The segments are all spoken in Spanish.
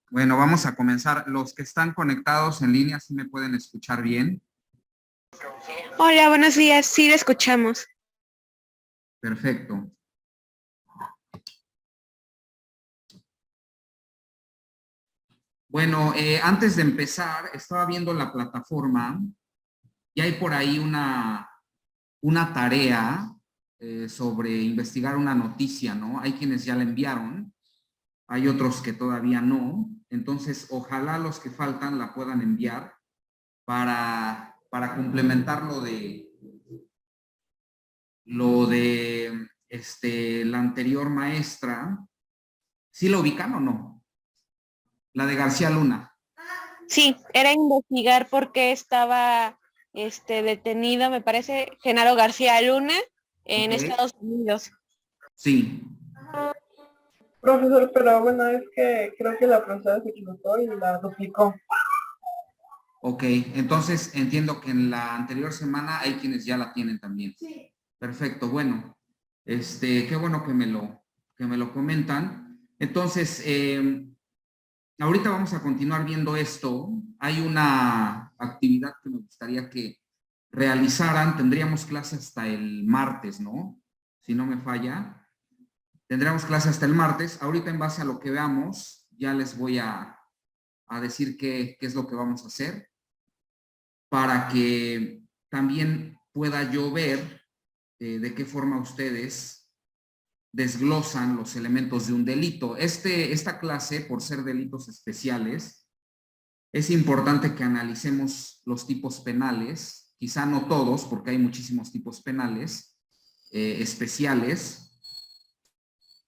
Bueno, vamos a comenzar. Los que están conectados en línea, ¿sí me pueden escuchar bien? Hola, buenos días. Sí, le escuchamos. Perfecto. Bueno, antes de empezar, estaba viendo la plataforma y hay por ahí una tarea sobre investigar una noticia, ¿no? Hay quienes ya la enviaron, hay otros que todavía no. Entonces, ojalá los que faltan la puedan enviar para complementar lo de la anterior maestra. ¿Sí la ubican o no? La de García Luna. Sí, era investigar por qué estaba detenido, me parece, Genaro García Luna en Ok. Estados Unidos. Sí. Profesor, pero bueno, es que creo que la profesora se equivocó y la duplicó. Ok, entonces entiendo que en la anterior semana hay quienes ya la tienen también. Sí. Perfecto, bueno, qué bueno que me lo comentan. Entonces, ahorita vamos a continuar viendo esto. Hay una actividad que me gustaría que realizaran. Tendríamos clase hasta el martes, ¿no? Si no me falla. Tendríamos clase hasta el martes. Ahorita en base a lo que veamos, ya les voy a decir qué es lo que vamos a hacer para que también pueda yo ver de qué forma ustedes desglosan los elementos de un delito. Esta clase, por ser delitos especiales, es importante que analicemos los tipos penales, quizá no todos, porque hay muchísimos tipos penales especiales,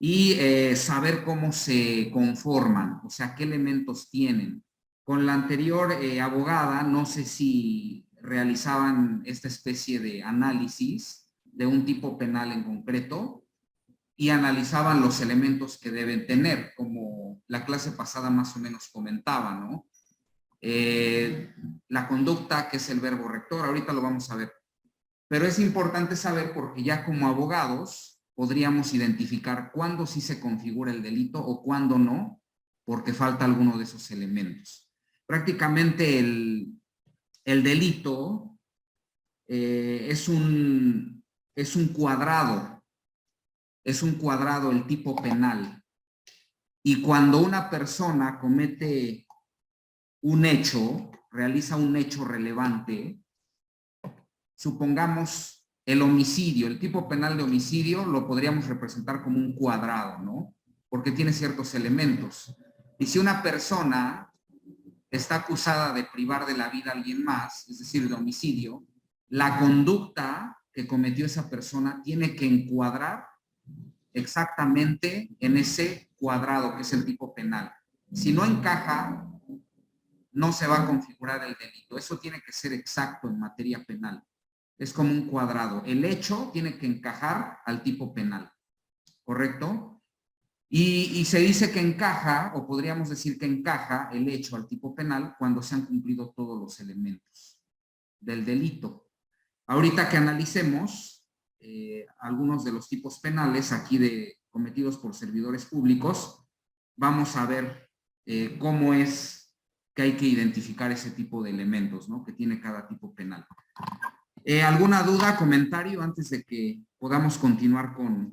y saber cómo se conforman, o sea, qué elementos tienen. Con la anterior abogada, no sé si realizaban esta especie de análisis de un tipo penal en concreto y analizaban los elementos que deben tener, como la clase pasada más o menos comentaba, ¿no? La conducta, que es el verbo rector, ahorita lo vamos a ver. Pero es importante saber porque ya como abogados podríamos identificar cuándo sí se configura el delito o cuándo no, porque falta alguno de esos elementos. Prácticamente el delito es un cuadrado, el tipo penal. Y cuando una persona comete un hecho, realiza un hecho relevante, supongamos el homicidio, el tipo penal de homicidio lo podríamos representar como un cuadrado, ¿no? Porque tiene ciertos elementos. Y si una persona está acusada de privar de la vida a alguien más, es decir, de homicidio, la conducta que cometió esa persona tiene que encuadrar exactamente en ese cuadrado que es el tipo penal. Si no encaja, no se va a configurar el delito. Eso tiene que ser exacto en materia penal. Es como un cuadrado. El hecho tiene que encajar al tipo penal, ¿correcto? Y se dice que encaja, o podríamos decir que encaja el hecho al tipo penal cuando se han cumplido todos los elementos del delito. Ahorita que analicemos algunos de los tipos penales aquí cometidos por servidores públicos, vamos a ver cómo es que hay que identificar ese tipo de elementos, ¿no? Que tiene cada tipo penal. ¿Alguna duda, comentario antes de que podamos continuar con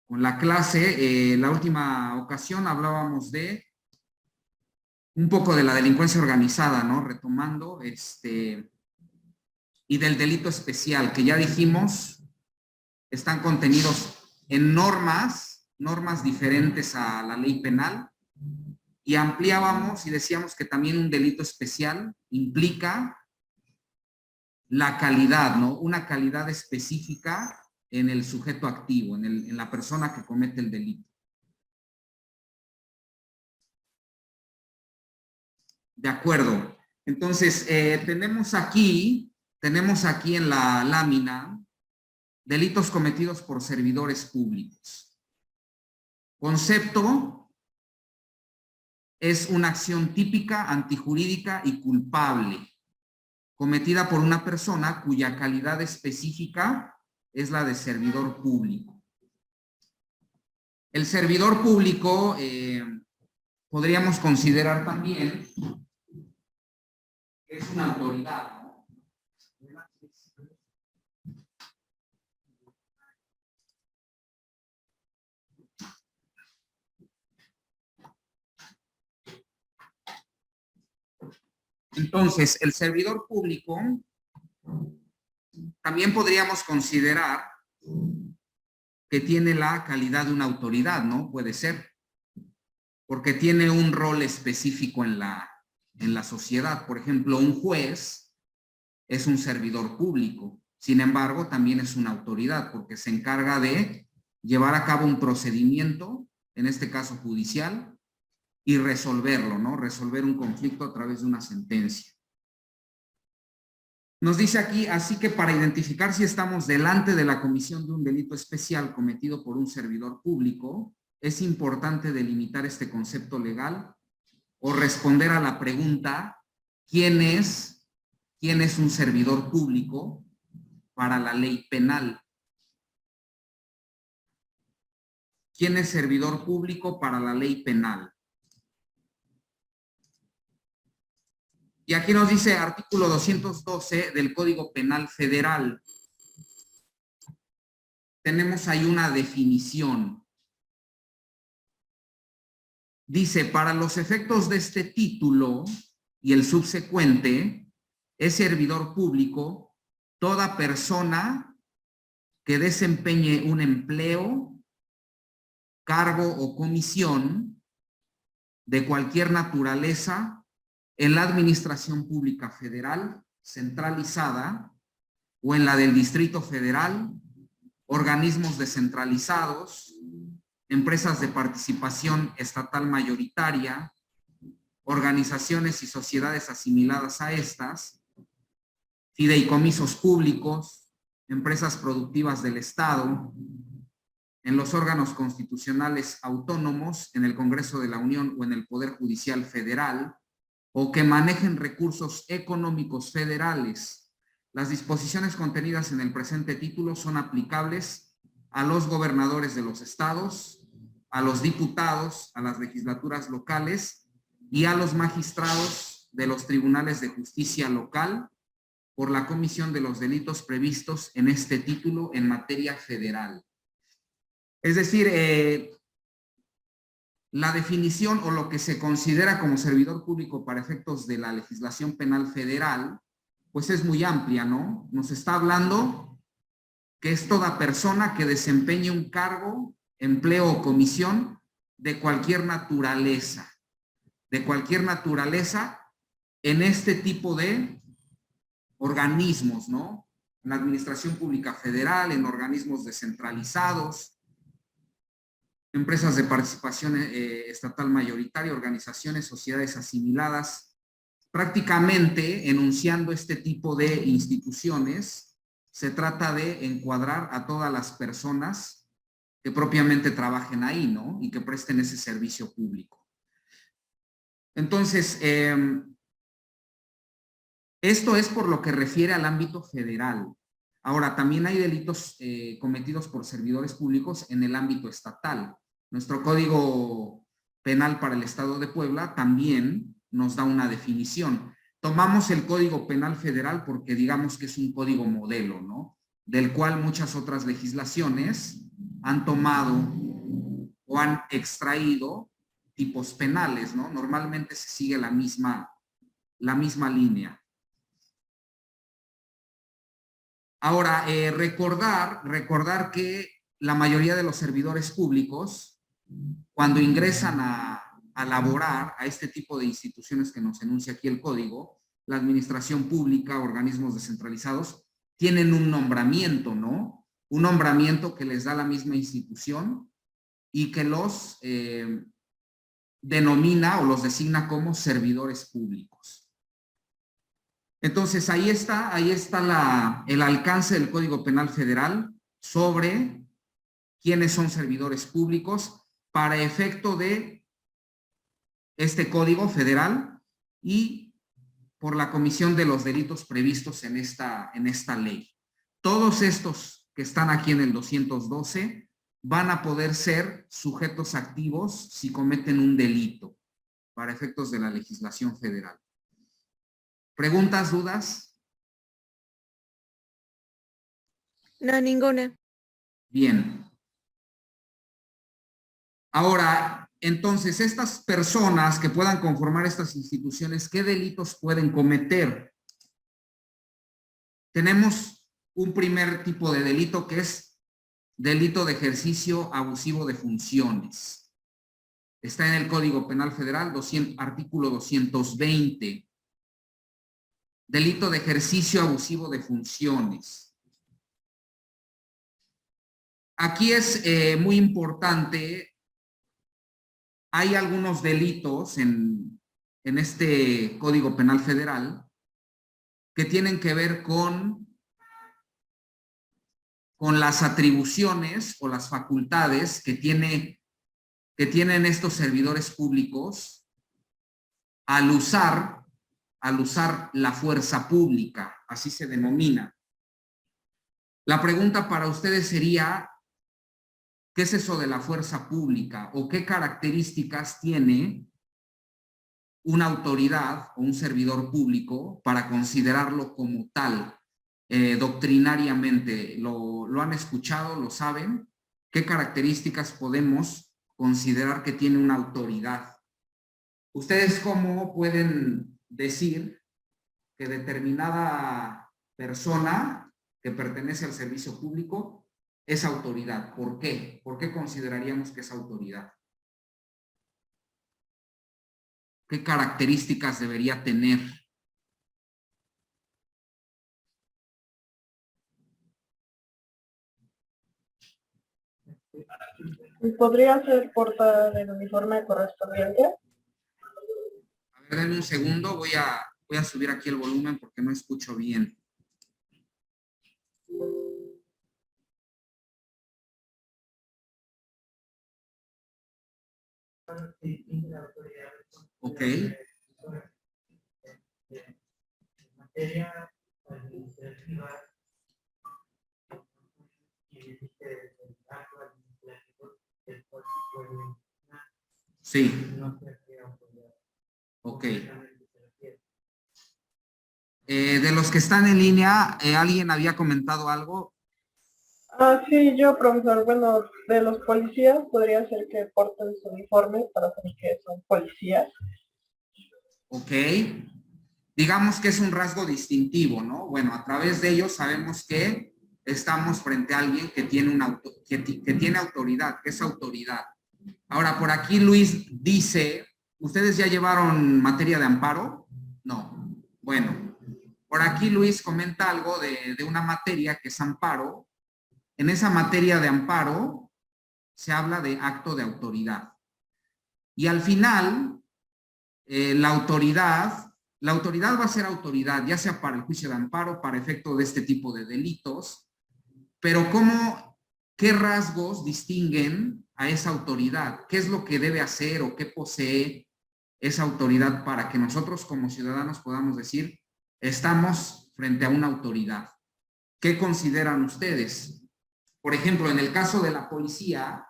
la clase? La última ocasión hablábamos de un poco de la delincuencia organizada, ¿no? Retomando, y del delito especial, que ya dijimos, están contenidos en normas diferentes a la ley penal, y ampliábamos y decíamos que también un delito especial implica la calidad, ¿no? Una calidad específica en el sujeto activo, en la persona que comete el delito. De acuerdo. Entonces, tenemos aquí en la lámina delitos cometidos por servidores públicos. Concepto: es una acción típica, antijurídica y culpable cometida por una persona cuya calidad específica es la de servidor público. El servidor público, podríamos considerar también que es una autoridad, ¿no? Entonces, el servidor público también podríamos considerar que tiene la calidad de una autoridad, ¿no? Puede ser, porque tiene un rol específico en la sociedad. Por ejemplo, un juez es un servidor público, sin embargo, también es una autoridad, porque se encarga de llevar a cabo un procedimiento, en este caso judicial, y resolverlo, ¿no? Resolver un conflicto a través de una sentencia. Nos dice aquí, así que para identificar si estamos delante de la comisión de un delito especial cometido por un servidor público, es importante delimitar este concepto legal o responder a la pregunta, ¿quién es un servidor público para la ley penal? ¿Quién es servidor público para la ley penal? Y aquí nos dice artículo 212 del Código Penal Federal. Tenemos ahí una definición. Dice, para los efectos de este título y el subsecuente, es servidor público toda persona que desempeñe un empleo, cargo o comisión de cualquier naturaleza en la administración pública federal, centralizada, o en la del Distrito Federal, organismos descentralizados, empresas de participación estatal mayoritaria, organizaciones y sociedades asimiladas a estas, fideicomisos públicos, empresas productivas del Estado, en los órganos constitucionales autónomos, en el Congreso de la Unión o en el Poder Judicial Federal, o que manejen recursos económicos federales. Las disposiciones contenidas en el presente título son aplicables a los gobernadores de los estados, a los diputados, a las legislaturas locales y a los magistrados de los tribunales de justicia local por la comisión de los delitos previstos en este título en materia federal. Es decir, la definición o lo que se considera como servidor público para efectos de la legislación penal federal, pues es muy amplia, ¿no? Nos está hablando que es toda persona que desempeñe un cargo, empleo o comisión de cualquier naturaleza en este tipo de organismos, ¿no? En la administración pública federal, en organismos descentralizados, empresas de participación estatal mayoritaria, organizaciones, sociedades asimiladas, prácticamente enunciando este tipo de instituciones, se trata de encuadrar a todas las personas que propiamente trabajen ahí, ¿no? Y que presten ese servicio público. Entonces, esto es por lo que refiere al ámbito federal. Ahora, también hay delitos cometidos por servidores públicos en el ámbito estatal. Nuestro Código Penal para el Estado de Puebla también nos da una definición. Tomamos el Código Penal Federal porque digamos que es un código modelo, ¿no? Del cual muchas otras legislaciones han tomado o han extraído tipos penales, ¿no? Normalmente se sigue la misma línea. Ahora, recordar que la mayoría de los servidores públicos, cuando ingresan a laborar a este tipo de instituciones que nos enuncia aquí el código, la administración pública, organismos descentralizados, tienen un nombramiento, ¿no? Un nombramiento que les da la misma institución y que los denomina o los designa como servidores públicos. Entonces, ahí está el alcance del Código Penal Federal sobre quiénes son servidores públicos para efecto de este Código Federal y por la comisión de los delitos previstos en esta ley. Todos estos que están aquí en el 212 van a poder ser sujetos activos si cometen un delito. para efectos de la legislación federal. ¿Preguntas, dudas? No, ninguna. Bien. Ahora, entonces, estas personas que puedan conformar estas instituciones, ¿qué delitos pueden cometer? Tenemos un primer tipo de delito que es delito de ejercicio abusivo de funciones. Está en el Código Penal Federal, artículo 220. Delito de ejercicio abusivo de funciones. Aquí es muy importante, hay algunos delitos en este Código Penal Federal que tienen que ver con las atribuciones o las facultades que tienen estos servidores públicos al usar la fuerza pública, así se denomina. La pregunta para ustedes sería, ¿qué es eso de la fuerza pública? ¿O qué características tiene una autoridad o un servidor público para considerarlo como tal, doctrinariamente? ¿Lo han escuchado? ¿Lo saben? ¿Qué características podemos considerar que tiene una autoridad? ¿Ustedes cómo pueden decir que determinada persona que pertenece al servicio público es autoridad? ¿Por qué? ¿Por qué consideraríamos que es autoridad? ¿Qué características debería tener? ¿Podría ser portada del uniforme correspondiente? A ver, denme un segundo, voy a subir aquí el volumen porque no escucho bien. Ok. Sí. Ok. De los que están en línea, ¿alguien había comentado algo? Sí, yo, profesor. Bueno, de los policías podría ser que porten su uniforme para saber que son policías. Ok. Digamos que es un rasgo distintivo, ¿no? Bueno, a través de ellos sabemos que estamos frente a alguien que tiene, que tiene autoridad, que es autoridad. Ahora, por aquí Luis dice, ¿ustedes ya llevaron materia de amparo? No. Bueno, por aquí Luis comenta algo de una materia que es amparo. En esa materia de amparo se habla de acto de autoridad. Y al final, la autoridad va a ser autoridad, ya sea para el juicio de amparo, para efecto de este tipo de delitos, pero ¿qué rasgos distinguen a esa autoridad? ¿Qué es lo que debe hacer o qué posee esa autoridad para que nosotros como ciudadanos podamos decir, estamos frente a una autoridad? ¿Qué consideran ustedes? Por ejemplo, en el caso de la policía,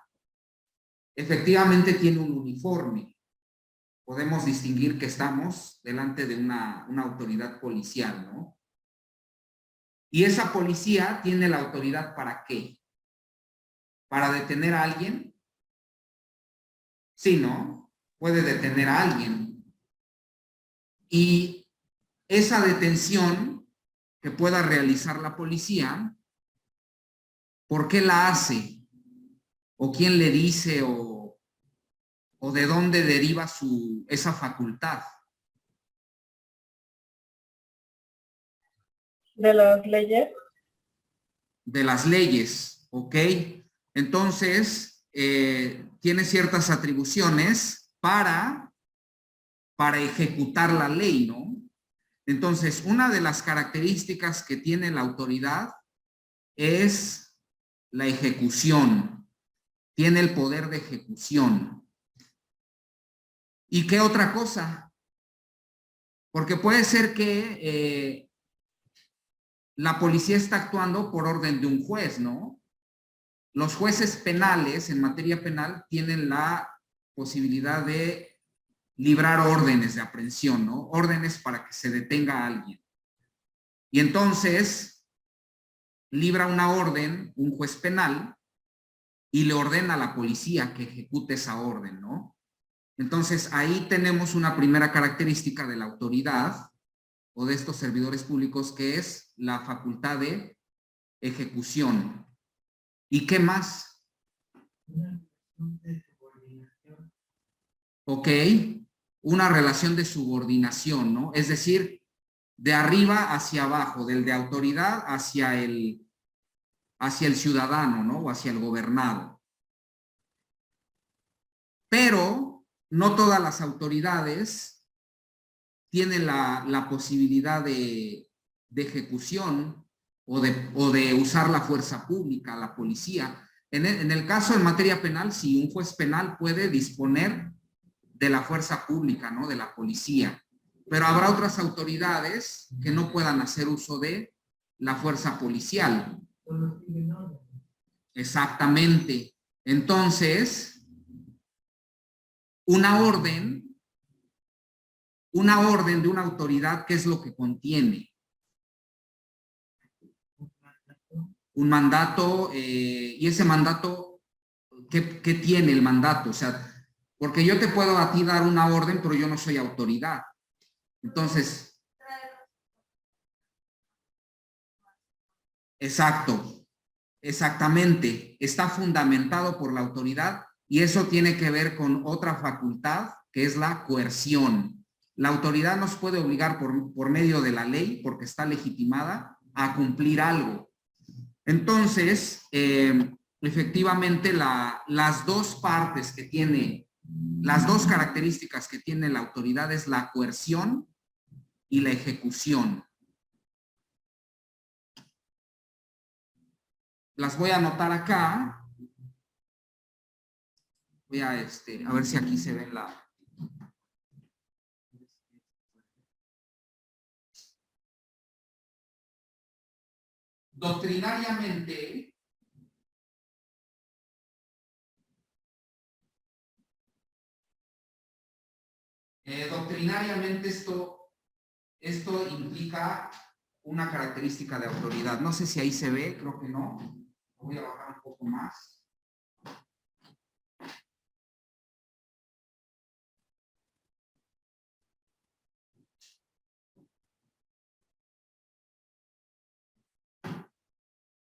efectivamente tiene un uniforme. Podemos distinguir que estamos delante de una autoridad policial, ¿no? Y esa policía tiene la autoridad ¿para qué? ¿Para detener a alguien? Sí, ¿no? Puede detener a alguien. Y esa detención que pueda realizar la policía, ¿por qué la hace? ¿O quién le dice o de dónde deriva esa facultad? ¿De las leyes? De las leyes, ¿ok? Entonces, tiene ciertas atribuciones para ejecutar la ley, ¿no? Entonces, una de las características que tiene la autoridad es la ejecución. Tiene el poder de ejecución. ¿Y qué otra cosa? Porque puede ser que la policía está actuando por orden de un juez, ¿no? Los jueces penales en materia penal tienen la posibilidad de librar órdenes de aprehensión, ¿no? Órdenes para que se detenga a alguien. Y entonces libra una orden, un juez penal, y le ordena a la policía que ejecute esa orden, ¿no? Entonces ahí tenemos una primera característica de la autoridad o de estos servidores públicos, que es la facultad de ejecución. ¿Y qué más? Ok, una relación de subordinación, ¿no? Es decir, de arriba hacia abajo, del de autoridad hacia el ciudadano, ¿no? O hacia el gobernado. Pero no todas las autoridades tienen la posibilidad de ejecución o de usar la fuerza pública, la policía. En el caso en materia penal, sí, un juez penal puede disponer de la fuerza pública, ¿no? De la policía. Pero habrá otras autoridades que no puedan hacer uso de la fuerza policial. Exactamente. Entonces, una orden de una autoridad, ¿qué es lo que contiene? Un mandato, y ese mandato, ¿qué tiene el mandato? O sea, porque yo te puedo a ti dar una orden, pero yo no soy autoridad. Entonces, exacto, exactamente, está fundamentado por la autoridad y eso tiene que ver con otra facultad que es la coerción. La autoridad nos puede obligar por medio de la ley, porque está legitimada, a cumplir algo. Entonces, efectivamente, las dos partes que tiene, las dos características que tiene la autoridad es la coerción y la ejecución. Las voy a anotar acá. Voy a ver si aquí se ve la... Doctrinariamente, esto implica una característica de autoridad. No sé si ahí se ve, creo que no. Voy a bajar un poco más.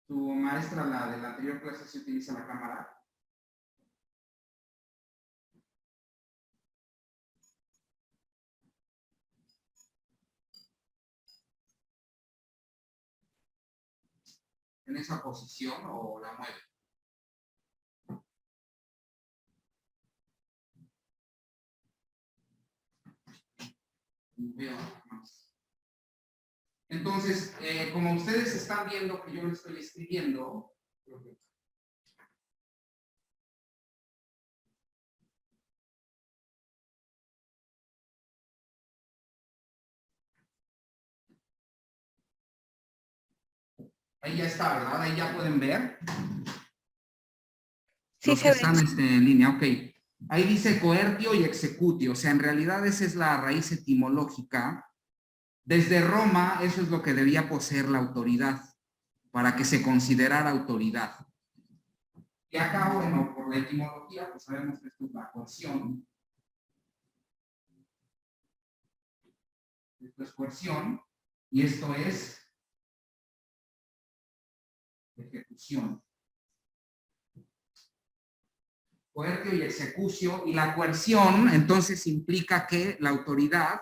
Tu maestra, la de la anterior clase, ¿se utiliza la cámara? ¿En esa posición o la mueve? Voy a bajar más. Entonces, como ustedes están viendo que yo lo estoy escribiendo, ahí ya está, ¿verdad? Ahí ya pueden ver. Sí, Los se que ve. están en línea, ok. Ahí dice coertio y executio, o sea, en realidad esa es la raíz etimológica. Desde Roma, eso es lo que debía poseer la autoridad, para que se considerara autoridad. Y acá, bueno, por la etimología, pues sabemos que esto es la coerción. Esto es coerción, y esto es ejecución. Coertio y execucio, y la coerción entonces implica que la autoridad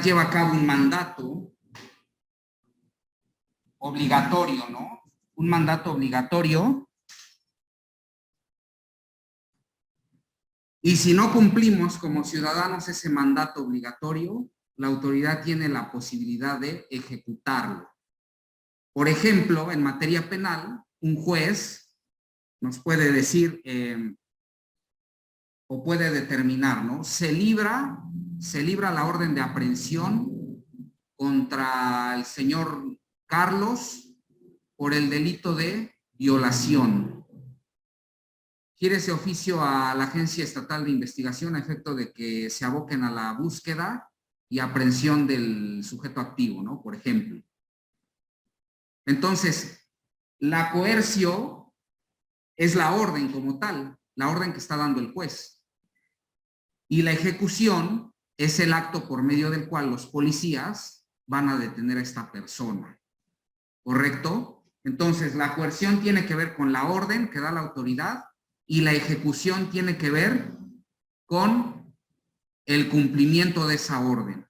lleva a cabo un mandato obligatorio, ¿no? Un mandato obligatorio. Y si no cumplimos como ciudadanos ese mandato obligatorio, la autoridad tiene la posibilidad de ejecutarlo. Por ejemplo, en materia penal, un juez nos puede decir o puede determinar, ¿no? Se libra la orden de aprehensión contra el señor Carlos por el delito de violación. gira ese oficio a la Agencia Estatal de Investigación a efecto de que se aboquen a la búsqueda y aprehensión del sujeto activo, ¿no? Por ejemplo. Entonces, la coercio es la orden como tal, la orden que está dando el juez. Y la ejecución es el acto por medio del cual los policías van a detener a esta persona. ¿Correcto? Entonces, la coerción tiene que ver con la orden que da la autoridad y la ejecución tiene que ver con el cumplimiento de esa orden.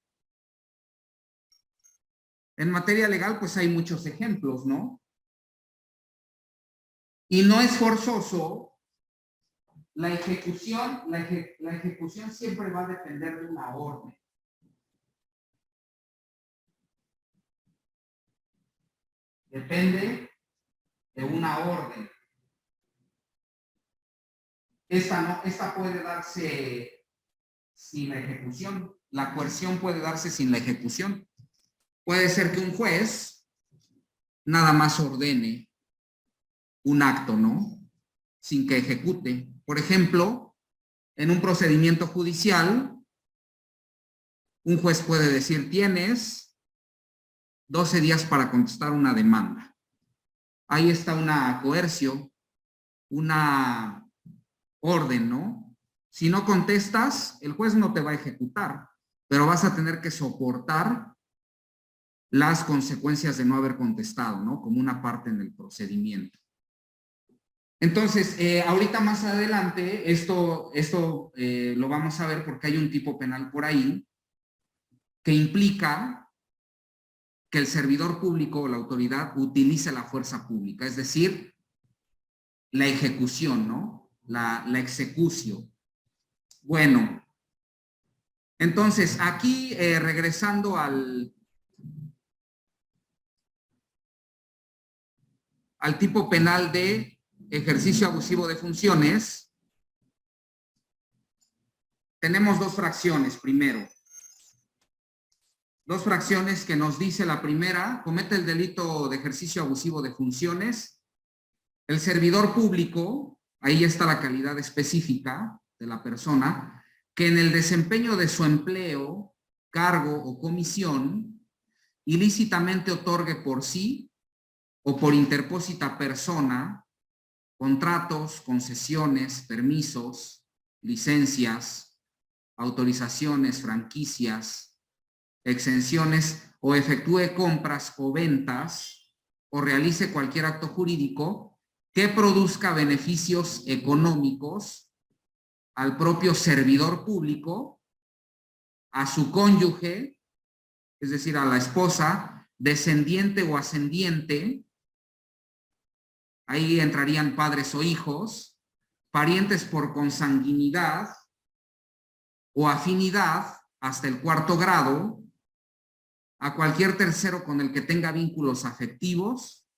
En materia legal, pues hay muchos ejemplos, ¿no? Y no es forzoso. La ejecución siempre va a depender de una orden. Depende de una orden. Esta puede darse sin la ejecución. La coerción puede darse sin la ejecución. Puede ser que un juez nada más ordene un acto, ¿no? Sin que ejecute. Por ejemplo, en un procedimiento judicial, un juez puede decir, tienes 12 días para contestar una demanda. Ahí está una coerción, una orden, ¿no? Si no contestas, el juez no te va a ejecutar, pero vas a tener que soportar las consecuencias de no haber contestado, ¿no? Como una parte en el procedimiento. Entonces, ahorita más adelante, esto lo vamos a ver porque hay un tipo penal por ahí que implica que el servidor público o la autoridad utilice la fuerza pública, es decir, la ejecución, ¿no? La execución. Bueno, entonces aquí regresando al tipo penal de ejercicio abusivo de funciones, tenemos dos fracciones primero. Dos fracciones que nos dice la primera, comete el delito de ejercicio abusivo de funciones. El servidor público, ahí está la calidad específica de la persona, que en el desempeño de su empleo, cargo o comisión, ilícitamente otorgue por sí o por interpósita persona contratos, concesiones, permisos, licencias, autorizaciones, franquicias, exenciones o efectúe compras o ventas o realice cualquier acto jurídico que produzca beneficios económicos al propio servidor público, a su cónyuge, es decir, a la esposa, descendiente o ascendiente, ahí entrarían padres o hijos, parientes por consanguinidad o afinidad hasta el 4º grado, a cualquier tercero con el que tenga vínculos afectivos,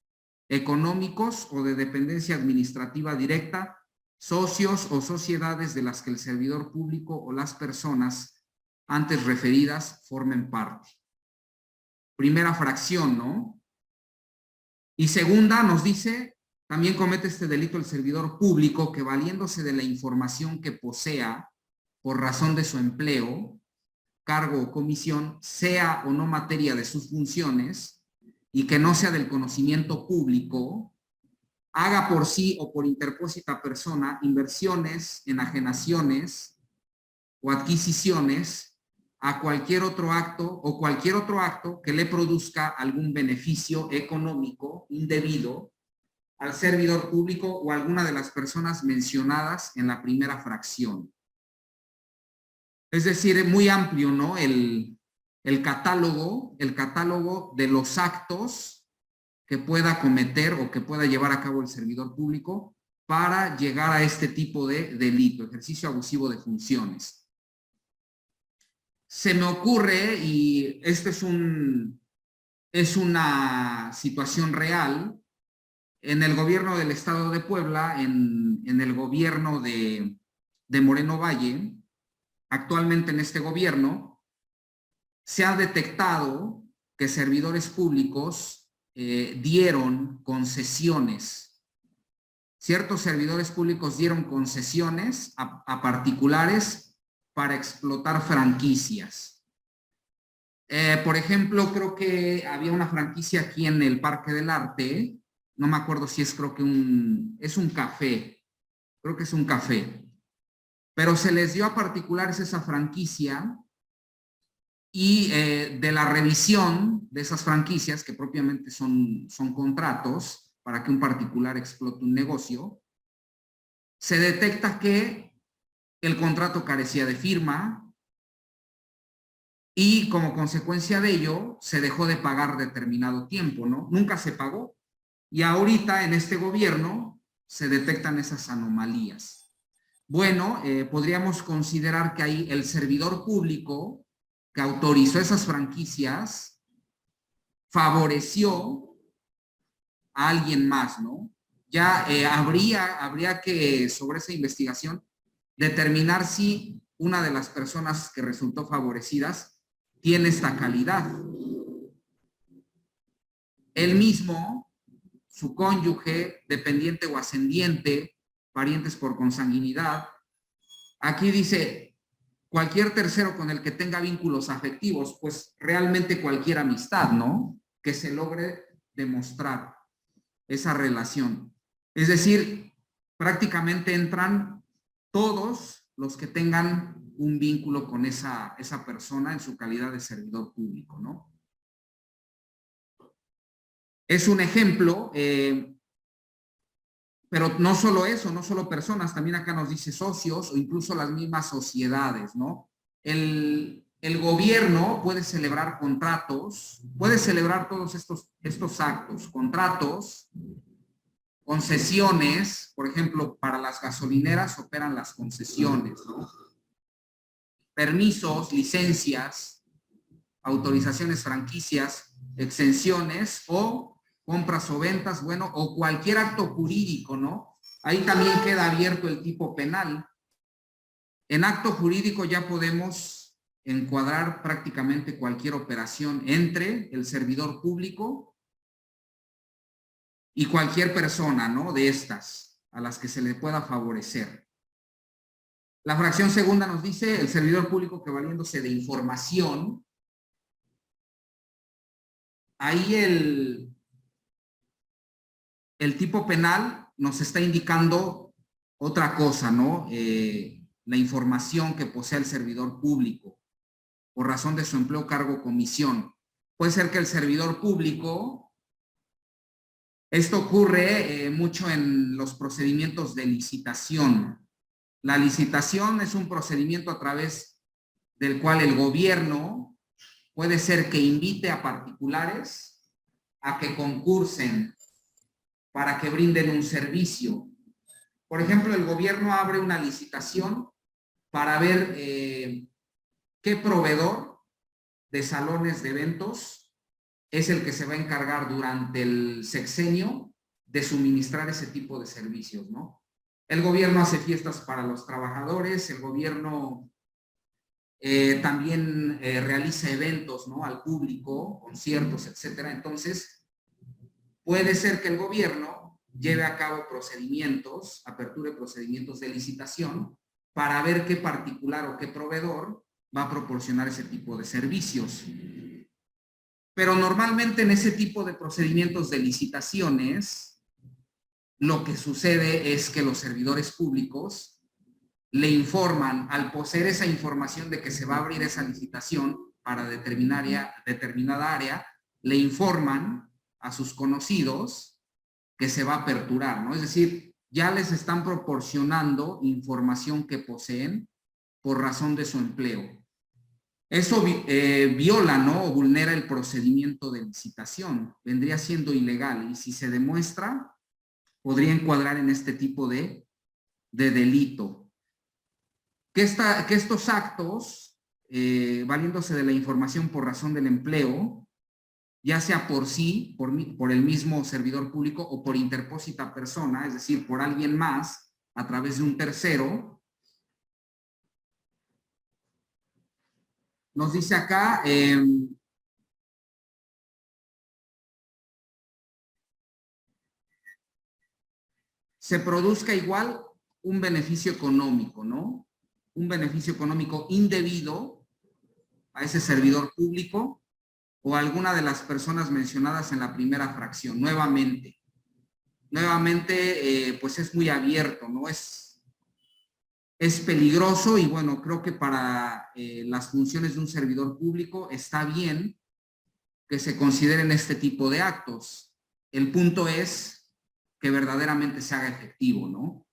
económicos o de dependencia administrativa directa, socios o sociedades de las que el servidor público o las personas antes referidas formen parte. Primera fracción, ¿no? Y segunda nos dice, también comete este delito el servidor público que valiéndose de la información que posea por razón de su empleo, cargo o comisión, sea o no materia de sus funciones y que no sea del conocimiento público, haga por sí o por interpósita persona inversiones, enajenaciones o adquisiciones a cualquier otro acto o cualquier otro acto que le produzca algún beneficio económico indebido al servidor público o a alguna de las personas mencionadas en la primera fracción. Es decir, es muy amplio, ¿no? El catálogo de los actos que pueda cometer o que pueda llevar a cabo el servidor público para llegar a este tipo de delito, ejercicio abusivo de funciones. Se me ocurre, y este es una situación real, en el gobierno del estado de Puebla, en el gobierno de Moreno Valle, actualmente en este gobierno, se ha detectado que servidores públicos dieron concesiones ciertos servidores públicos dieron concesiones a particulares para explotar franquicias. Por ejemplo, creo que había una franquicia aquí en el Parque del Arte, no me acuerdo si es, creo que es un café, creo que es un café, pero se les dio a particulares esa franquicia y de la revisión de esas franquicias, que propiamente son contratos para que un particular explote un negocio, se detecta que el contrato carecía de firma y como consecuencia de ello se dejó de pagar determinado tiempo, ¿no? Nunca se pagó. Y ahorita en este gobierno se detectan esas anomalías. Bueno, podríamos considerar que ahí el servidor público que autorizó esas franquicias favoreció a alguien más, ¿no? Ya habría que, sobre esa investigación, determinar si una de las personas que resultó favorecidas tiene esta calidad. Él mismo, su cónyuge, dependiente o ascendiente, parientes por consanguinidad. Aquí dice cualquier tercero con el que tenga vínculos afectivos, pues realmente cualquier amistad, ¿no? Que se logre demostrar esa relación. Es decir, prácticamente entran todos los que tengan un vínculo con esa persona en su calidad de servidor público, ¿no? Es un ejemplo, pero no solo eso, no solo personas, también acá nos dice socios o incluso las mismas sociedades, ¿no? El gobierno puede celebrar contratos, puede celebrar todos estos actos, contratos, concesiones, por ejemplo, para las gasolineras operan las concesiones, ¿no? Permisos, licencias, autorizaciones, franquicias, exenciones o compras o ventas, bueno, o cualquier acto jurídico, ¿no? Ahí también queda abierto el tipo penal. En acto jurídico ya podemos encuadrar prácticamente cualquier operación entre el servidor público y cualquier persona, ¿no? De estas, a las que se le pueda favorecer. La fracción segunda nos dice el servidor público que valiéndose de información, ahí el tipo penal nos está indicando otra cosa, ¿no? La información que posee el servidor público por razón de su empleo, cargo o comisión. Puede ser que el servidor público, esto ocurre mucho en los procedimientos de licitación. La licitación es un procedimiento a través del cual el gobierno puede ser que invite a particulares a que concursen para que brinden un servicio. Por ejemplo, el gobierno abre una licitación para ver qué proveedor de salones de eventos es el que se va a encargar durante el sexenio de suministrar ese tipo de servicios, ¿no? El gobierno hace fiestas para los trabajadores, el gobierno también realiza eventos, ¿no? Al público, conciertos, etcétera. Entonces, puede ser que el gobierno lleve a cabo procedimientos, aperture procedimientos de licitación para ver qué particular o qué proveedor va a proporcionar ese tipo de servicios. Pero normalmente en ese tipo de procedimientos de licitaciones, lo que sucede es que los servidores públicos le informan, al poseer esa información de que se va a abrir esa licitación para determinada área, le informan a sus conocidos que se va a aperturar, ¿no? Es decir, ya les están proporcionando información que poseen por razón de su empleo. Eso viola, ¿no? O vulnera el procedimiento de licitación. Vendría siendo ilegal y si se demuestra, podría encuadrar en este tipo de delito. Que estos actos, valiéndose de la información por razón del empleo, ya sea por sí, por el mismo servidor público o por interpósita persona, es decir, por alguien más, a través de un tercero, nos dice acá, se produzca igual un beneficio económico, ¿no? Un beneficio económico indebido a ese servidor público o a alguna de las personas mencionadas en la primera fracción. Nuevamente, pues es muy abierto, ¿no? Es peligroso y bueno, creo que para las funciones de un servidor público está bien que se consideren este tipo de actos. El punto es que verdaderamente se haga efectivo, ¿no?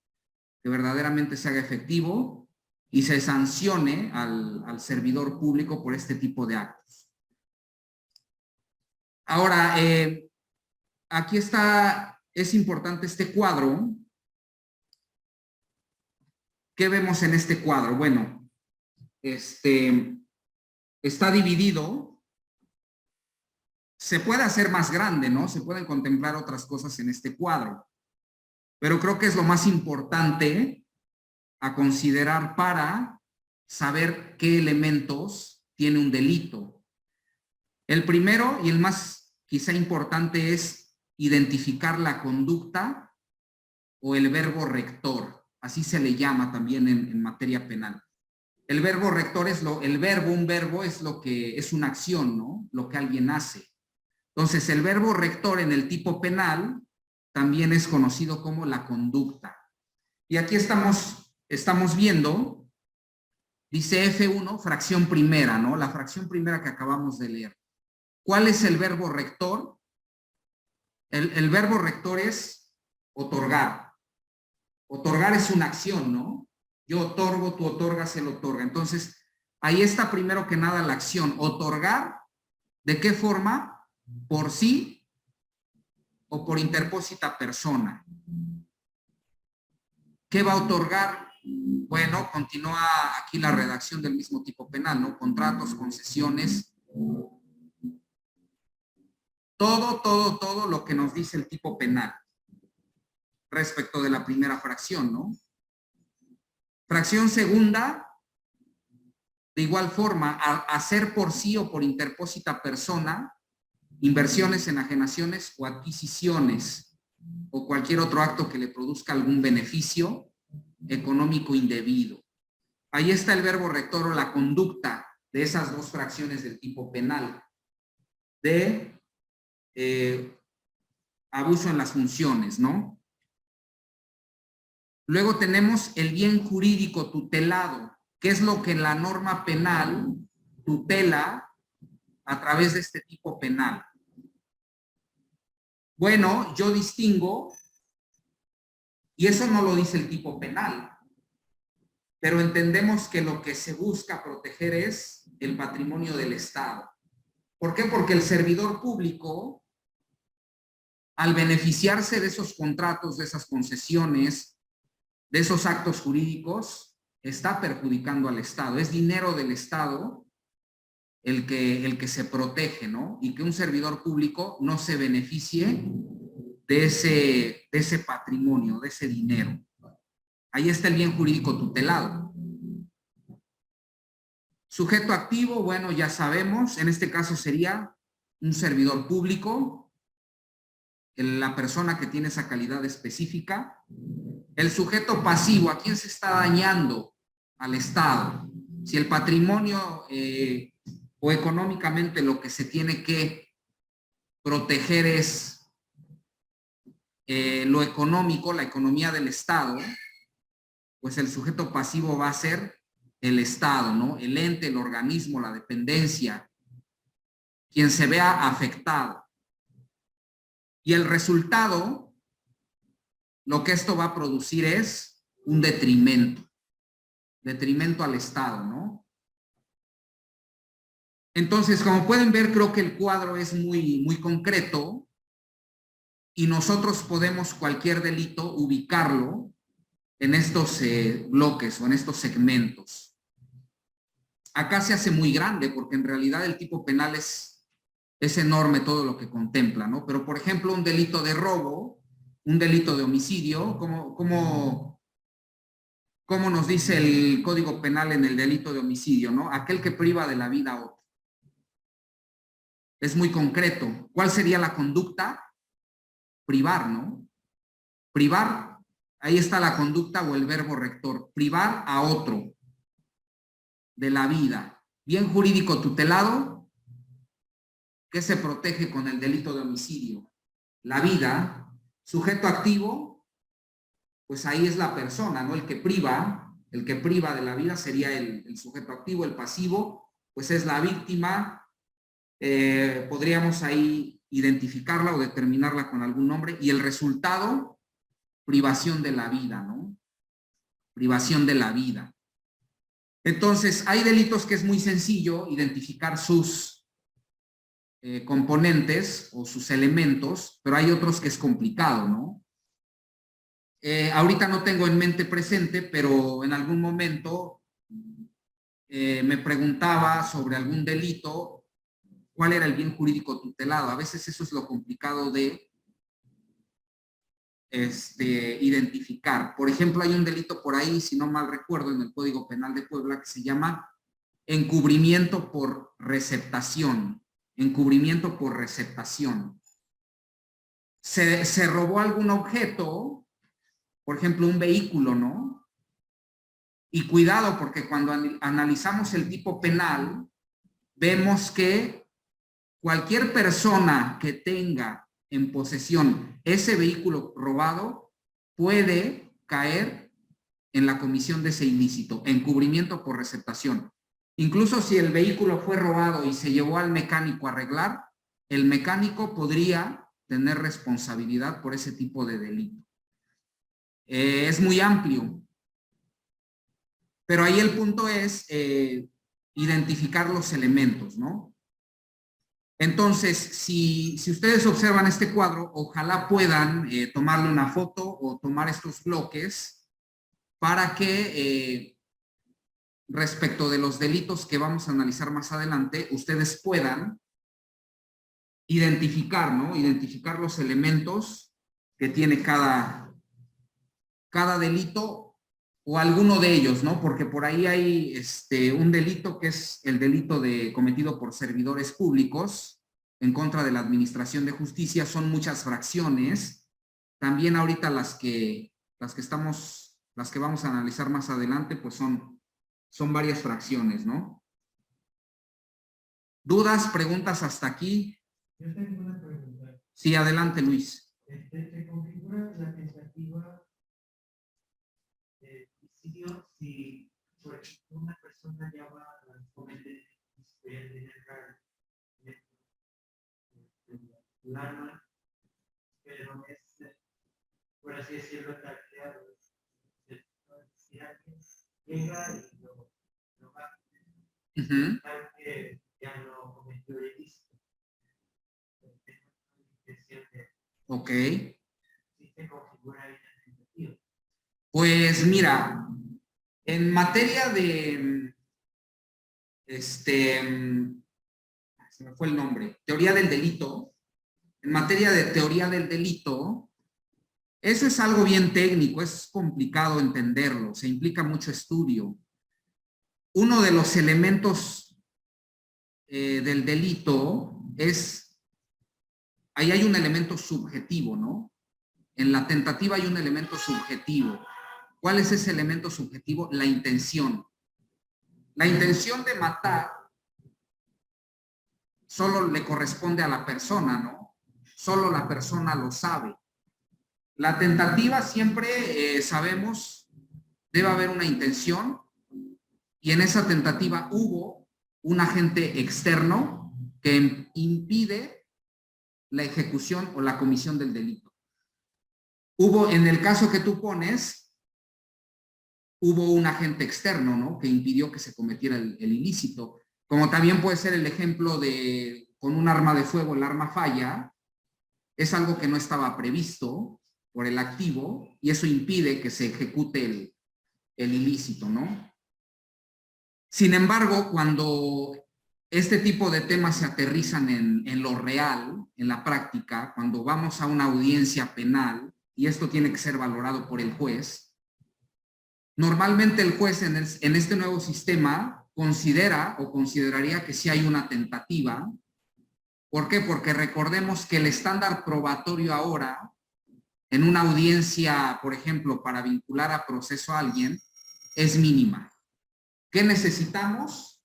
Que verdaderamente se haga efectivo y se sancione al servidor público por este tipo de actos. Ahora, aquí está, es importante este cuadro. ¿Qué vemos en este cuadro? Bueno, está dividido. Se puede hacer más grande, ¿no? Se pueden contemplar otras cosas en este cuadro. Pero creo que es lo más importante a considerar para saber qué elementos tiene un delito. El primero y el más quizá importante es identificar la conducta o el verbo rector. Así se le llama también en materia penal. El verbo rector es un verbo es lo que es una acción, ¿no? Lo que alguien hace. Entonces, el verbo rector en el tipo penal también es conocido como la conducta. Y aquí estamos viendo, dice F1, fracción primera, ¿no? La fracción primera que acabamos de leer. ¿Cuál es el verbo rector? El verbo rector es otorgar. Otorgar es una acción, ¿no? Yo otorgo, tú otorgas, él otorga. Entonces, ahí está primero que nada la acción. Otorgar, ¿de qué forma? Por sí o por interpósita persona. ¿Qué va a otorgar? Bueno, continúa aquí la redacción del mismo tipo penal, ¿no? Contratos, concesiones. Todo lo que nos dice el tipo penal respecto de la primera fracción, ¿no? Fracción segunda, de igual forma, hacer por sí o por interpósita persona inversiones, enajenaciones o adquisiciones o cualquier otro acto que le produzca algún beneficio económico indebido. Ahí está el verbo rector o la conducta de esas dos fracciones del tipo penal de abuso en las funciones, ¿no? Luego tenemos el bien jurídico tutelado, que es lo que la norma penal tutela a través de este tipo penal. Bueno, yo distingo, y eso no lo dice el tipo penal, pero entendemos que lo que se busca proteger es el patrimonio del Estado. ¿Por qué? Porque el servidor público, al beneficiarse de esos contratos, de esas concesiones, de esos actos jurídicos, está perjudicando al Estado. Es dinero del Estado el que se protege, ¿no? Y que un servidor público no se beneficie de ese patrimonio, de ese dinero. Ahí está el bien jurídico tutelado. Sujeto activo, bueno, ya sabemos, en este caso sería un servidor público, la persona que tiene esa calidad específica. El sujeto pasivo, ¿a quién se está dañando? Al Estado. Si el patrimonio o económicamente lo que se tiene que proteger es lo económico, la economía del Estado, pues el sujeto pasivo va a ser el Estado, ¿no? El ente, el organismo, la dependencia, quien se vea afectado. Y el resultado, lo que esto va a producir es un detrimento al Estado, ¿no? Entonces, como pueden ver, creo que el cuadro es muy, muy concreto y nosotros podemos cualquier delito ubicarlo en estos bloques o en estos segmentos. Acá se hace muy grande porque en realidad el tipo penal es enorme todo lo que contempla, ¿no? Pero, por ejemplo, un delito de robo, un delito de homicidio, ¿cómo nos dice el Código Penal en el delito de homicidio, ¿no? Aquel que priva de la vida a otro. Es muy concreto. ¿Cuál sería la conducta? Privar, ¿no? Privar Ahí está la conducta o el verbo rector. Privar a otro de la vida. Bien jurídico tutelado, que se protege con el delito de homicidio. La vida. Sujeto activo, pues ahí es la persona, ¿no? El que priva de la vida sería el sujeto activo. El pasivo, pues es la víctima. Podríamos ahí identificarla o determinarla con algún nombre. Y el resultado, privación de la vida, ¿no? Privación de la vida. Entonces, hay delitos que es muy sencillo identificar sus componentes o sus elementos, pero hay otros que es complicado, ¿no? Ahorita no tengo en mente presente, pero en algún momento me preguntaba sobre algún delito, cuál era el bien jurídico tutelado. A veces eso es lo complicado de identificar. Por ejemplo, hay un delito por ahí, si no mal recuerdo, en el Código Penal de Puebla, que se llama encubrimiento por receptación. Encubrimiento por receptación. Se robó algún objeto, por ejemplo, un vehículo, ¿no? Y cuidado, porque cuando analizamos el tipo penal, vemos que cualquier persona que tenga en posesión ese vehículo robado puede caer en la comisión de ese ilícito, encubrimiento por receptación. Incluso si el vehículo fue robado y se llevó al mecánico a arreglar, el mecánico podría tener responsabilidad por ese tipo de delito. Es muy amplio. Pero ahí el punto es identificar los elementos, ¿no? Entonces, si ustedes observan este cuadro, ojalá puedan tomarle una foto o tomar estos bloques para que respecto de los delitos que vamos a analizar más adelante, ustedes puedan identificar, ¿no? Identificar los elementos que tiene cada delito o alguno de ellos, ¿no? Porque por ahí hay un delito que es el delito cometido por servidores públicos en contra de la administración de justicia. Son muchas fracciones. También ahorita las que vamos a analizar más adelante, pues son varias fracciones, ¿no? ¿Dudas, preguntas hasta aquí? Yo tengo una pregunta. Sí, adelante, Luis. ¿Se configura la tentativa de homicidio si, por ejemplo, una persona ya va a cometer el arma, pero es, por así decirlo, tacleado? Si alguien llega y lo va a tal que ya no cometió el ilícito. Ok. ¿Sí se configura ahí la tentativa? Pues mira, en materia de, se me fue el nombre, teoría del delito, en materia de teoría del delito, eso es algo bien técnico, es complicado entenderlo, se implica mucho estudio. Uno de los elementos del delito es, ahí hay un elemento subjetivo, ¿no? En la tentativa hay un elemento subjetivo. ¿Cuál es ese elemento subjetivo? La intención. La intención de matar solo le corresponde a la persona, ¿no? Solo la persona lo sabe. La tentativa siempre sabemos, debe haber una intención y en esa tentativa hubo un agente externo que impide la ejecución o la comisión del delito. Hubo, en el caso que tú pones, hubo un agente externo, ¿no? Que impidió que se cometiera el ilícito. Como también puede ser el ejemplo de, con un arma de fuego, el arma falla, es algo que no estaba previsto por el activo y eso impide que se ejecute el ilícito, ¿no? Sin embargo, cuando este tipo de temas se aterrizan en lo real, en la práctica, cuando vamos a una audiencia penal, y esto tiene que ser valorado por el juez, normalmente el juez en este nuevo sistema considera o consideraría que sí hay una tentativa. ¿Por qué? Porque recordemos que el estándar probatorio ahora en una audiencia, por ejemplo, para vincular a proceso a alguien, es mínima. ¿Qué necesitamos?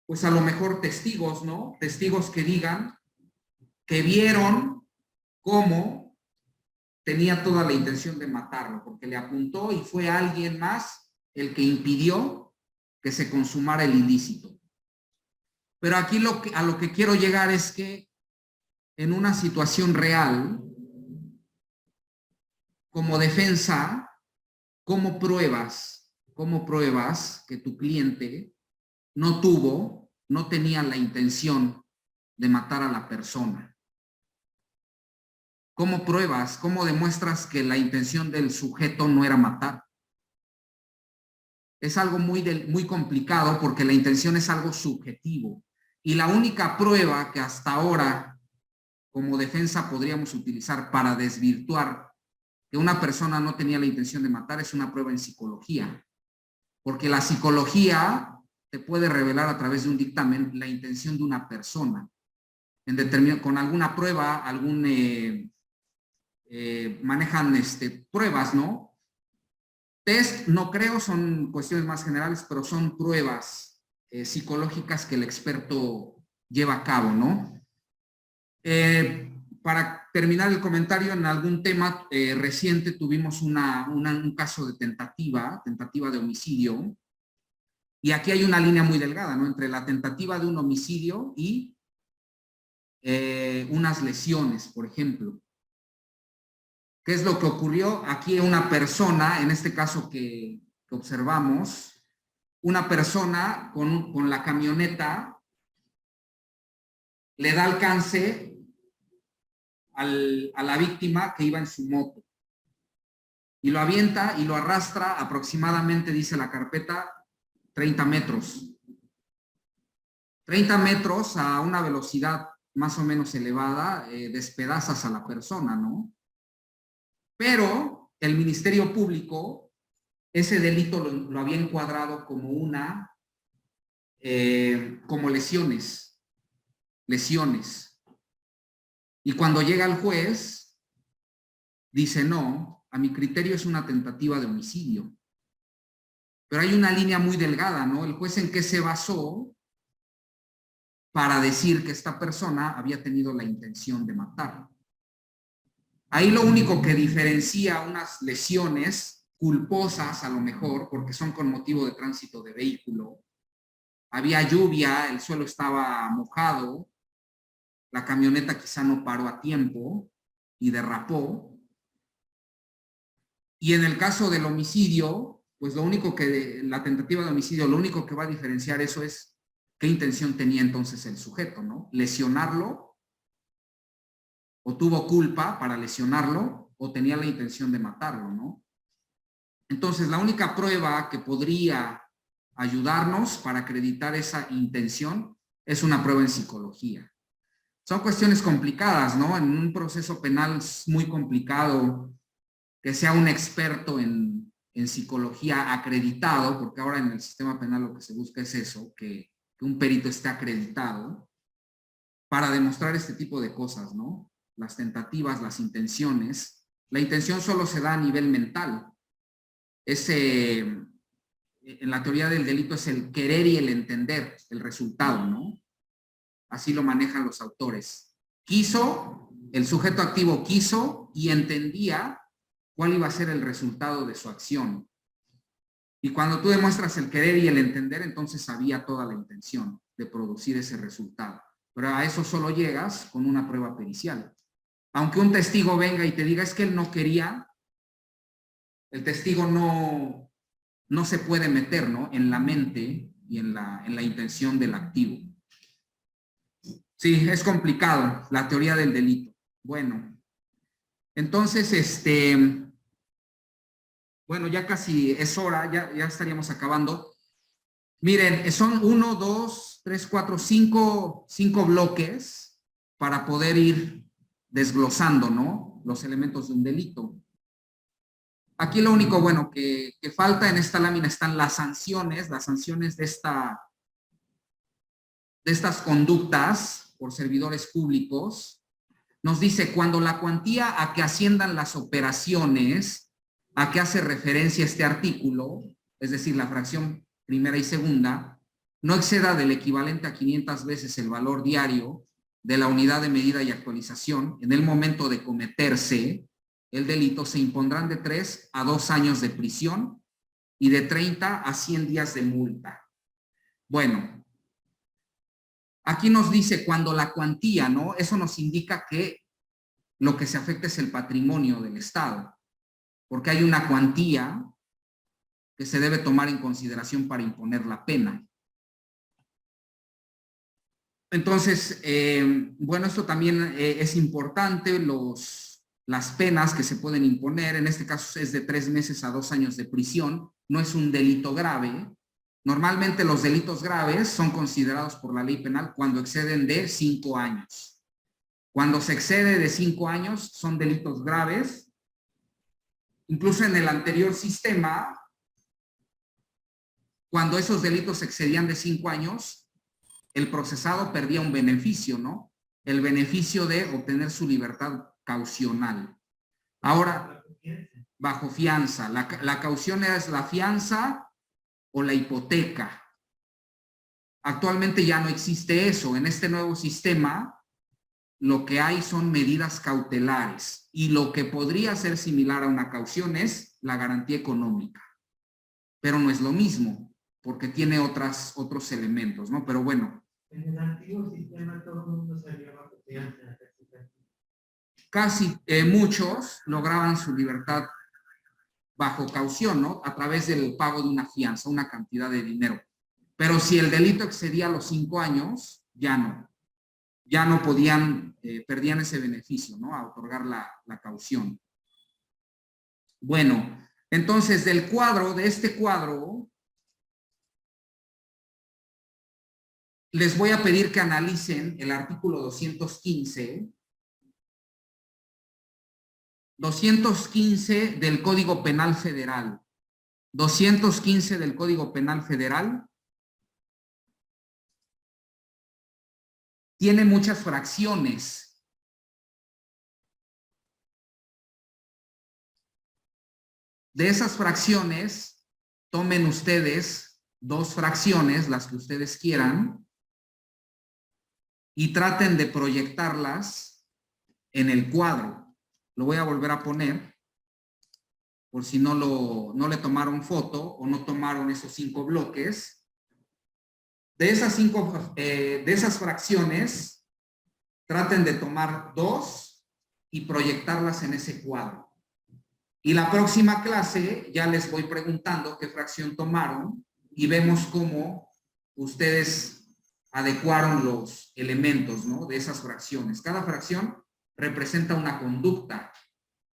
Pues a lo mejor testigos, ¿no? Testigos que digan que vieron cómo tenía toda la intención de matarlo, porque le apuntó y fue alguien más el que impidió que se consumara el ilícito. Pero aquí a lo que quiero llegar es que en una situación real, como defensa, ¿cómo pruebas que tu cliente no tenía la intención de matar a la persona? ¿Cómo pruebas, cómo demuestras que la intención del sujeto no era matar? Es algo muy complicado porque la intención es algo subjetivo. Y la única prueba que hasta ahora como defensa podríamos utilizar para desvirtuar que una persona no tenía la intención de matar es una prueba en psicología. Porque la psicología te puede revelar a través de un dictamen la intención de una persona. Con alguna prueba, manejan pruebas, ¿no? Test, no creo, son cuestiones más generales, pero son pruebas psicológicas que el experto lleva a cabo, ¿no? Para terminar el comentario, en algún tema reciente tuvimos un caso de tentativa de homicidio, y aquí hay una línea muy delgada, ¿no? Entre la tentativa de un homicidio y unas lesiones, por ejemplo. ¿Qué es lo que ocurrió? Aquí una persona, en este caso que observamos, una persona con la camioneta le da alcance a la víctima que iba en su moto y lo avienta y lo arrastra aproximadamente, dice la carpeta, 30 metros. 30 metros a una velocidad más o menos elevada, despedazas a la persona, ¿no? Pero el Ministerio Público ese delito lo había encuadrado como como lesiones. Y cuando llega el juez, dice, no, a mi criterio es una tentativa de homicidio. Pero hay una línea muy delgada, ¿no? El juez en qué se basó para decir que esta persona había tenido la intención de matar. Ahí lo único que diferencia unas lesiones culposas, a lo mejor, porque son con motivo de tránsito de vehículo. Había lluvia, el suelo estaba mojado, la camioneta quizá no paró a tiempo y derrapó. Y en el caso del homicidio, pues la tentativa de homicidio, lo único que va a diferenciar eso es qué intención tenía entonces el sujeto, ¿no? Lesionarlo, o tuvo culpa para lesionarlo, o tenía la intención de matarlo, ¿no? Entonces, la única prueba que podría ayudarnos para acreditar esa intención es una prueba en psicología. Son cuestiones complicadas, ¿no? En un proceso penal es muy complicado que sea un experto en psicología acreditado, porque ahora en el sistema penal lo que se busca es eso, que un perito esté acreditado para demostrar este tipo de cosas, ¿no? Las tentativas, las intenciones. La intención solo se da a nivel mental. En la teoría del delito es el querer y el entender el resultado, ¿no? Así lo manejan los autores. El sujeto activo quiso y entendía cuál iba a ser el resultado de su acción. Y cuando tú demuestras el querer y el entender, entonces había toda la intención de producir ese resultado. Pero a eso solo llegas con una prueba pericial. Aunque un testigo venga y te diga es que él no quería, el testigo no se puede meter, ¿no? En la mente y en la intención del activo. Sí, es complicado la teoría del delito. Bueno, entonces, bueno, ya casi es hora, ya estaríamos acabando. Miren, son 1, 2, 3, 4, 5 bloques para poder ir desglosando, ¿no? Los elementos de un delito. Aquí lo único, bueno, que falta en esta lámina están las sanciones de estas conductas por servidores públicos. nos dice cuando la cuantía a que asciendan las operaciones a que hace referencia este artículo, es decir, la fracción primera y segunda, no exceda del equivalente a 500 veces el valor diario de la unidad de medida y actualización, en el momento de cometerse el delito, se impondrán de 3 a 2 años de prisión y de 30 a 100 días de multa. Bueno, aquí nos dice cuando la cuantía, ¿no? Eso nos indica que lo que se afecta es el patrimonio del Estado, porque hay una cuantía que se debe tomar en consideración para imponer la pena. Entonces, bueno, esto también es importante, las penas que se pueden imponer, en este caso es de 3 meses a 2 años de prisión, no es un delito grave. Normalmente los delitos graves son considerados por la ley penal cuando exceden de 5 años. Cuando se excede de 5 años son delitos graves. Incluso en el anterior sistema, cuando esos delitos excedían de 5 años, el procesado perdía un beneficio, ¿no? El beneficio de obtener su libertad caucional. Ahora, bajo fianza. La caución es la fianza o la hipoteca. Actualmente ya no existe eso. En este nuevo sistema, lo que hay son medidas cautelares. Y lo que podría ser similar a una caución es la garantía económica. Pero no es lo mismo, porque tiene otros elementos, ¿no? Pero bueno. En el antiguo sistema todo el mundo salía bajo fianza. Casi muchos lograban su libertad bajo caución, ¿no? A través del pago de una fianza, una cantidad de dinero. Pero si el delito excedía los 5 años, ya no. Ya no podían, perdían ese beneficio, ¿no? A otorgar la caución. Bueno, entonces de este cuadro, les voy a pedir que analicen el artículo 215. 215 del Código Penal Federal. 215 del Código Penal Federal. Tiene muchas fracciones. De esas fracciones, tomen ustedes 2 fracciones, las que ustedes quieran, y traten de proyectarlas en el cuadro. Lo voy a volver a poner, por si no le tomaron foto o no tomaron esos 5 bloques. De esas fracciones, traten de tomar 2 y proyectarlas en ese cuadro. Y la próxima clase ya les voy preguntando qué fracción tomaron y vemos cómo ustedes adecuaron los elementos, ¿no? De esas fracciones. Cada fracción representa una conducta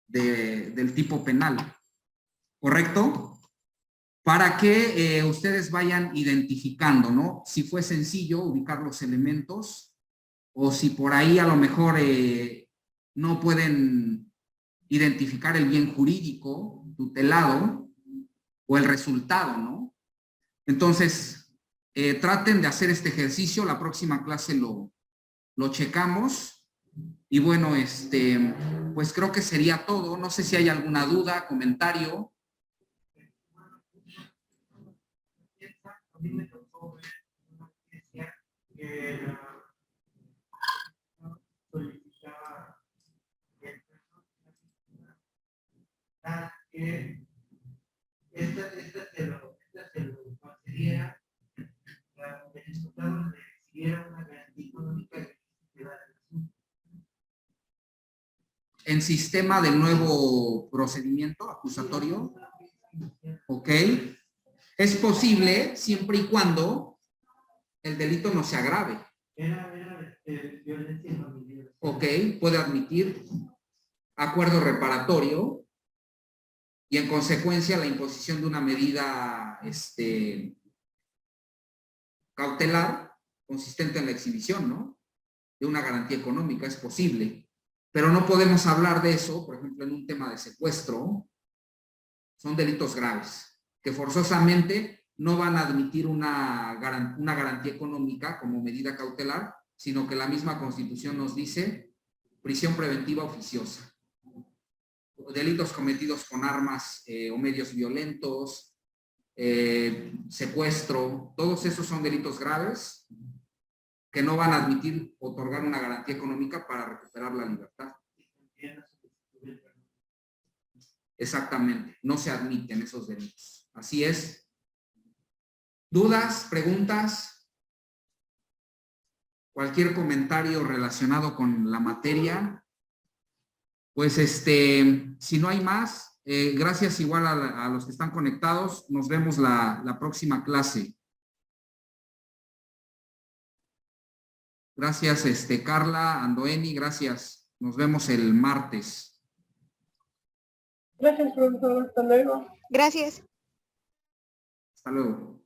del tipo penal, ¿correcto? Para que ustedes vayan identificando, ¿no? Si fue sencillo ubicar los elementos o si por ahí a lo mejor no pueden identificar el bien jurídico tutelado o el resultado, ¿no? Entonces, traten de hacer este ejercicio. La próxima clase lo checamos. Y bueno, pues creo que sería todo. No sé si hay alguna duda, comentario. A mí me tocó ver una noticia que solicitaba que esta se lo concediera para que el Estado recibiera una garantía económica que quedara en el asunto. En sistema del nuevo procedimiento acusatorio. Ok. Es posible siempre y cuando el delito no se agrave. Era violencia familiar. Ok, puede admitir acuerdo reparatorio y en consecuencia la imposición de una medida cautelar consistente en la exhibición, ¿no? De una garantía económica, es posible. Pero no podemos hablar de eso, por ejemplo, en un tema de secuestro. Son delitos graves, que forzosamente no van a admitir una garantía económica como medida cautelar, sino que la misma Constitución nos dice prisión preventiva oficiosa. Delitos cometidos con armas o medios violentos, secuestro, todos esos son delitos graves que no van a admitir otorgar una garantía económica para recuperar la libertad. Exactamente, no se admiten esos delitos. Así es. ¿Dudas? ¿Preguntas? ¿Cualquier comentario relacionado con la materia? Pues si no hay más, gracias igual a los que están conectados. Nos vemos la próxima clase. Gracias, Carla, Andoeni, gracias. Nos vemos el martes. Gracias, profesor. Hasta luego. Gracias. Hasta luego.